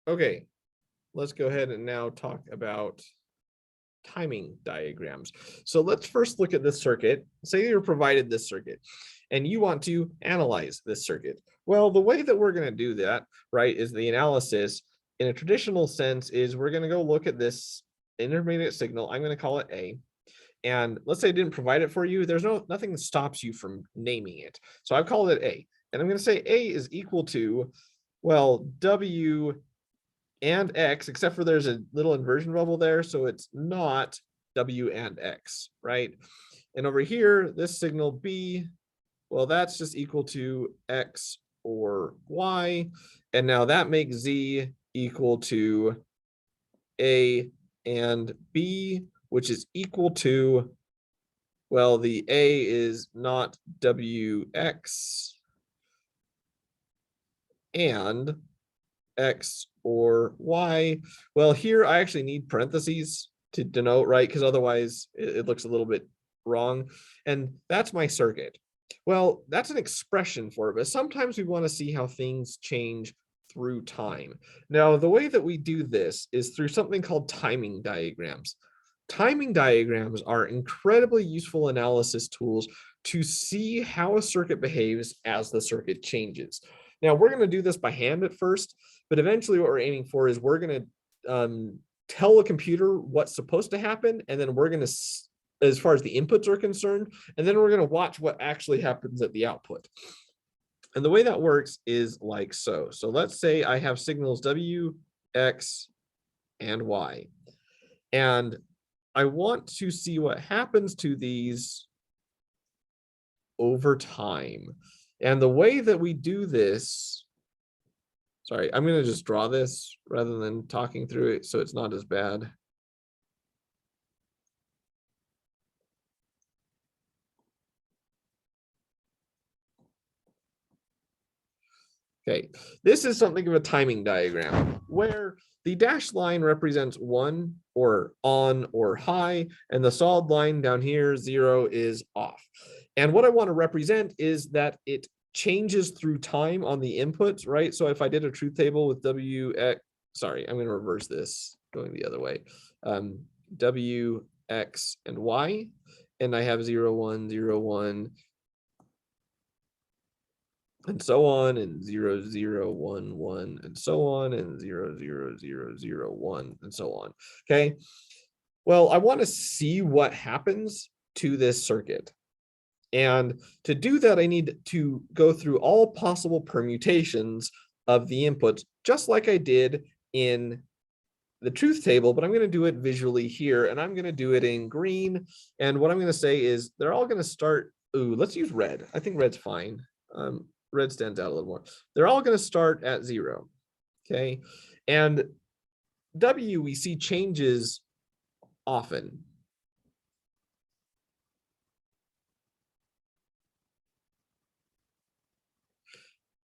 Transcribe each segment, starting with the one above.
Okay, let's go ahead and now talk about timing diagrams. So let's first look at this circuit. Say you're provided this circuit and you want to analyze this circuit. Well, the way that we're going to do that, right, is the analysis in a traditional sense is we're going to go look at this intermediate signal. I'm going to call it A. And let's say I didn't provide it for you. There's nothing that stops you from naming it. So I've called it A. And I'm going to say A is equal to, well, W and X, except for there's a little inversion bubble there. So it's not W and X, right? And over here, this signal B, well, that's just equal to X or Y. And now that makes Z equal to A and B, which is equal to, well, the A is not WX and X or Y. Well, here I actually need parentheses to denote, right? Because otherwise it looks a little bit wrong. And that's my circuit. Well, that's an expression for it, but sometimes we want to see how things change through time. Now, the way that we do this is through something called timing diagrams. Timing diagrams are incredibly useful analysis tools to see how a circuit behaves as the circuit changes. Now, we're going to do this by hand at first, but eventually what we're aiming for is we're going to tell a computer what's supposed to happen, and then we're going to, as far as the inputs are concerned, and then we're going to watch what actually happens at the output. And the way that works is like so. So let's say I have signals W, X, and Y. And I want to see what happens to these over time. And the way that we do this, sorry, I'm going to just draw this rather than talking through it so it's not as bad. Okay, this is something of a timing diagram where the dashed line represents 1 or on or high, and the solid line down here, 0, is off. And what I want to represent is that it changes through time on the inputs, right? So if I did a truth table with WX, sorry, I'm going to reverse this going the other way. W, X, and Y, and I have 0, 1, 0, 1, and so on, and 0, 0, 1, 1, and so on, and 0, 0, 0, 0, 1, and so on. Okay. Well, I want to see what happens to this circuit. And to do that, I need to go through all possible permutations of the inputs, just like I did in the truth table, but I'm going to do it visually here, and I'm going to do it in green. And what I'm going to say is they're all going to start, ooh, let's use red. I think red's fine. Red stands out a little more. They're all going to start at 0, okay? And W, we see changes often.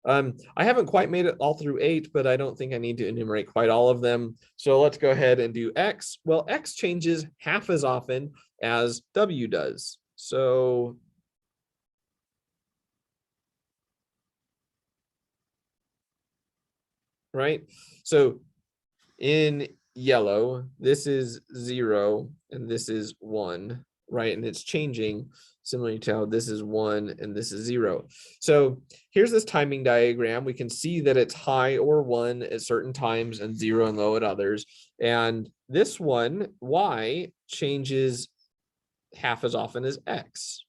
I haven't quite made it all through 8, but I don't think I need to enumerate quite all of them. So let's go ahead and do X. Well, X changes half as often as W does. So right? So in yellow, this is 0 and this is 1, right? And it's changing similarly to how this is 1 and this is 0. So here's this timing diagram. We can see that it's high or 1 at certain times and 0 and low at others. And this one, Y, changes half as often as X.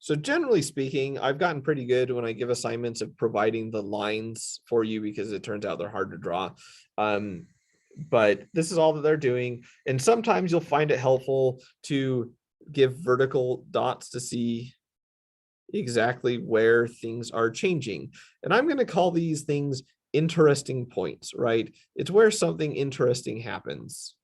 So generally speaking, I've gotten pretty good when I give assignments of providing the lines for you because it turns out they're hard to draw. But this is all that they're doing. And sometimes you'll find it helpful to give vertical dots to see exactly where things are changing. And I'm going to call these things interesting points, right? It's where something interesting happens.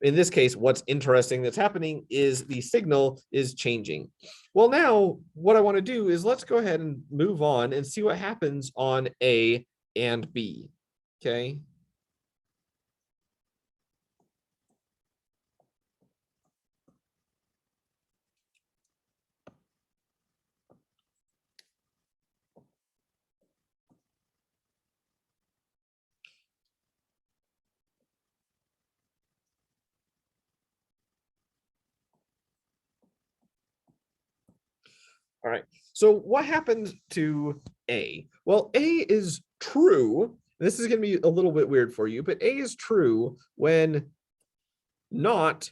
In this case, what's interesting that's happening is the signal is changing. Well, now what I want to do is let's go ahead and move on and see what happens on A and B. Okay. All right. So what happened to A? Well, A is true. This is going to be a little bit weird for you, but A is true when not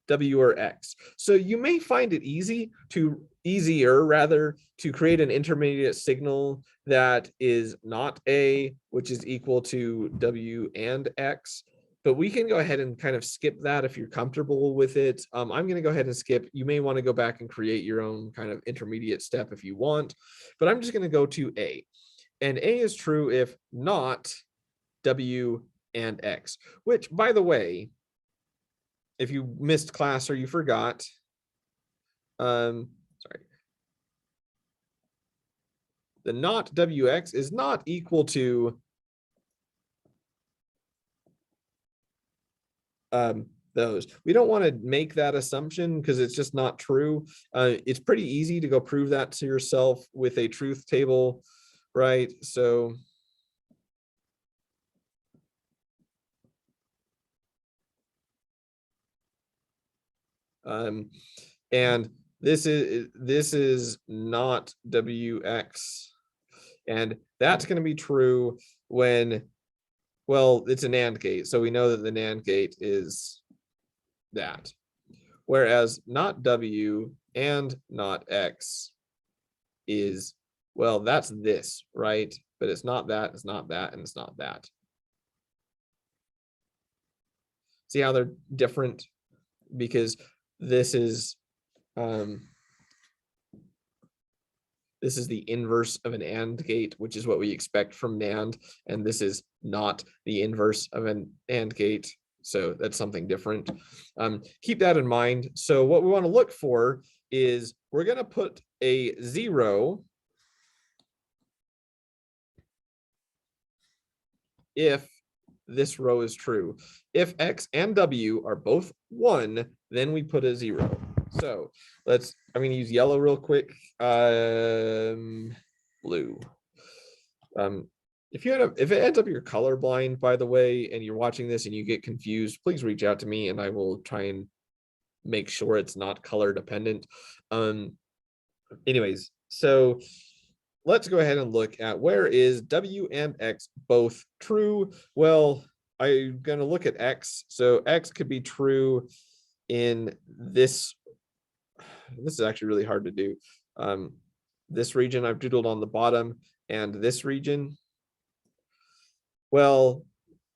W or X. So you may find it easier rather to create an intermediate signal that is not A, which is equal to W and X. But we can go ahead and kind of skip that if you're comfortable with it. I'm going to go ahead and skip. You may want to go back and create your own kind of intermediate step if you want, but I'm just going to go to A. And A is true if not W and X, which, by the way, if you missed class or you forgot, sorry, the not WX is not equal to those. We don't want to make that assumption because it's just not true. It's pretty easy to go prove that to yourself with a truth table, right? So and this is not WX, and that's going to be true when, well, it's an AND gate, so we know that the NAND gate is that, whereas not W and not X is, well, that's this, right? But it's not that, it's not that, and it's not that. See how they're different? Because this is the inverse of an AND gate, which is what we expect from NAND, and this is not the inverse of an AND gate, so that's something different. Keep that in mind. So what we want to look for is we're going to put a 0 if this row is true. If X and W are both 1, then we put a 0. So I'm going to use yellow real quick. Blue. If it ends up you're colorblind, by the way, and you're watching this and you get confused, please reach out to me and I will try and make sure it's not color dependent. Anyways, so let's go ahead and look at where is W and X both true. Well, I'm going to look at X. So X could be true in this. This is actually really hard to do. This region I've doodled on the bottom and this region. Well,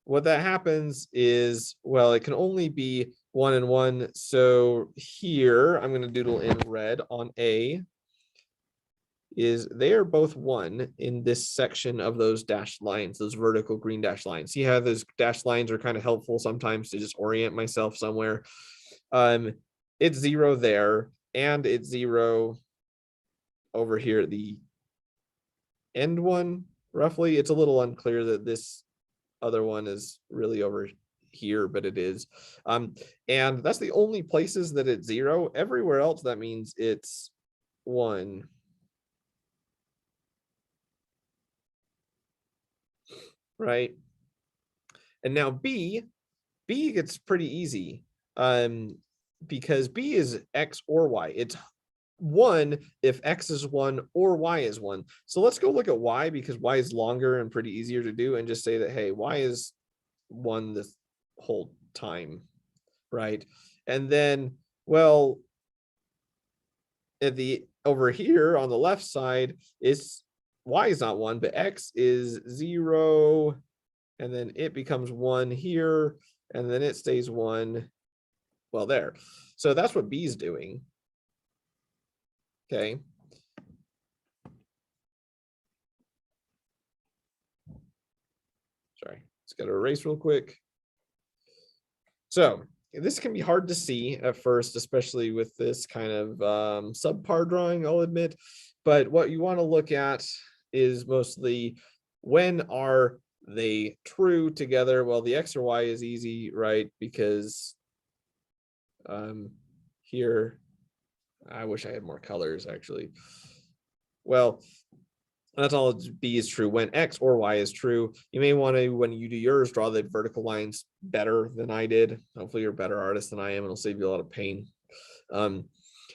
what that happens is, well, it can only be 1 and 1. So here I'm going to doodle in red on A. Is they are both 1 in this section of those dashed lines, those vertical green dashed lines. See how those dashed lines are kind of helpful sometimes to just orient myself somewhere. It's 0 there, and it's 0 over here at the end one, roughly. It's a little unclear that this other one is really over here, but it is. And that's the only places that it's 0. Everywhere else, that means it's 1. Right? And now B gets pretty easy because B is X or Y. It's 1 if X is 1 or Y is 1. So let's go look at Y because Y is longer and pretty easier to do, and just say that, hey, Y is 1 this whole time, right? And then, well, at the over here on the left side is Y is not 1, but X is 0, and then it becomes 1 here, and then it stays 1, well, there. So that's what B is doing. Okay. Sorry, just got to erase real quick. So this can be hard to see at first, especially with this kind of subpar drawing, I'll admit. But what you want to look at is mostly, when are they true together? Well, the X or Y is easy, right? Because here, I wish I had more colors actually. Well, that's all B is true when X or Y is true. You may want to, when you do yours, draw the vertical lines better than I did. Hopefully you're a better artist than I am, and it'll save you a lot of pain.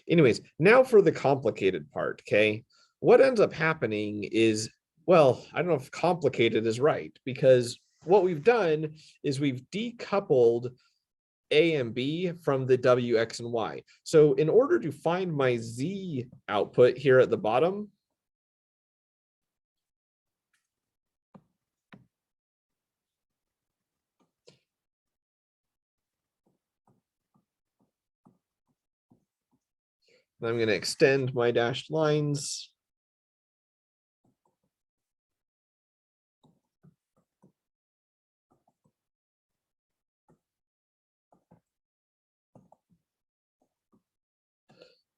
Anyways, now for the complicated part, okay? What ends up happening is, well, I don't know if complicated is right, because what we've done is we've decoupled A and B from the W, X, and Y. So in order to find my Z output here at the bottom, I'm going to extend my dashed lines.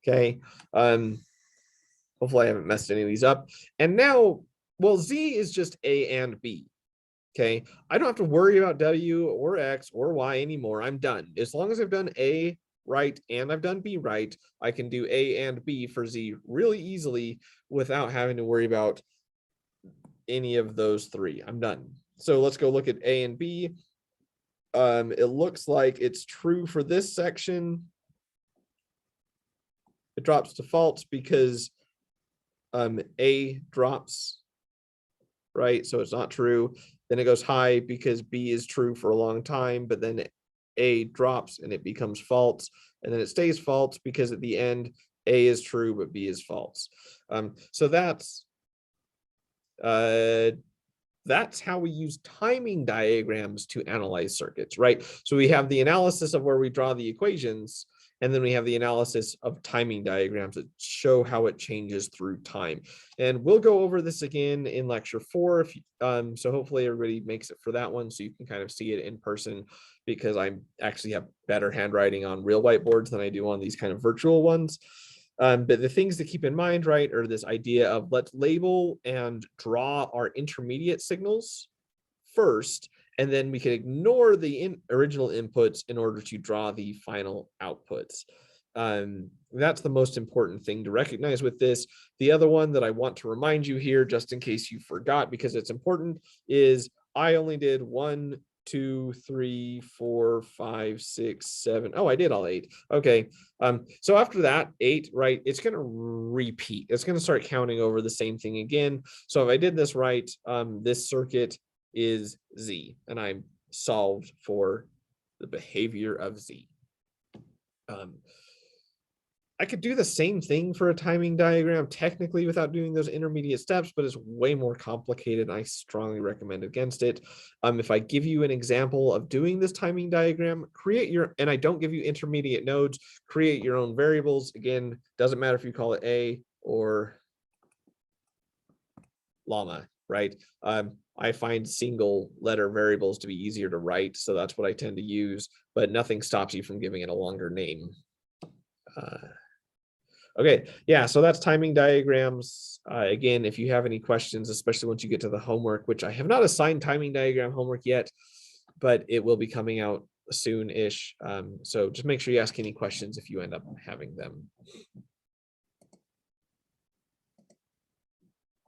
Okay. Hopefully I haven't messed any of these up. And now, well, Z is just A and B. Okay. I don't have to worry about W or X or Y anymore. I'm done. As long as I've done A right and I've done B right, I can do A and B for Z really easily without having to worry about any of those three. I'm done. So let's go look at A and B. It looks like it's true for this section. It drops to false because A drops, right? So it's not true. Then it goes high because B is true for a long time, but then A drops and it becomes false. And then it stays false because at the end, A is true, but B is false. So that's how we use timing diagrams to analyze circuits, right? So we have the analysis of where we draw the equations, and then we have the analysis of timing diagrams that show how it changes through time. And we'll go over this again in lecture 4. So hopefully everybody makes it for that one so you can kind of see it in person, because I actually have better handwriting on real whiteboards than I do on these kind of virtual ones. But the things to keep in mind, right, are this idea of let's label and draw our intermediate signals first, and then we can ignore the original inputs in order to draw the final outputs. That's the most important thing to recognize with this. The other one that I want to remind you here, just in case you forgot, because it's important, is I only did 1, 2, 3, 4, 5, 6, 7. Oh, I did all 8. Okay. So after that 8, right, it's going to repeat. It's going to start counting over the same thing again. So if I did this right, this circuit is Z, and I'm solved for the behavior of Z. I could do the same thing for a timing diagram technically without doing those intermediate steps, but it's way more complicated. I strongly recommend against it. If I give you an example of doing this timing diagram, and I don't give you intermediate nodes, create your own variables. Again, doesn't matter if you call it A or llama, right? I find single letter variables to be easier to write, so that's what I tend to use, but nothing stops you from giving it a longer name. Okay, yeah, so that's timing diagrams. Again, if you have any questions, especially once you get to the homework, which I have not assigned timing diagram homework yet, but it will be coming out soon-ish. So just make sure you ask any questions if you end up having them.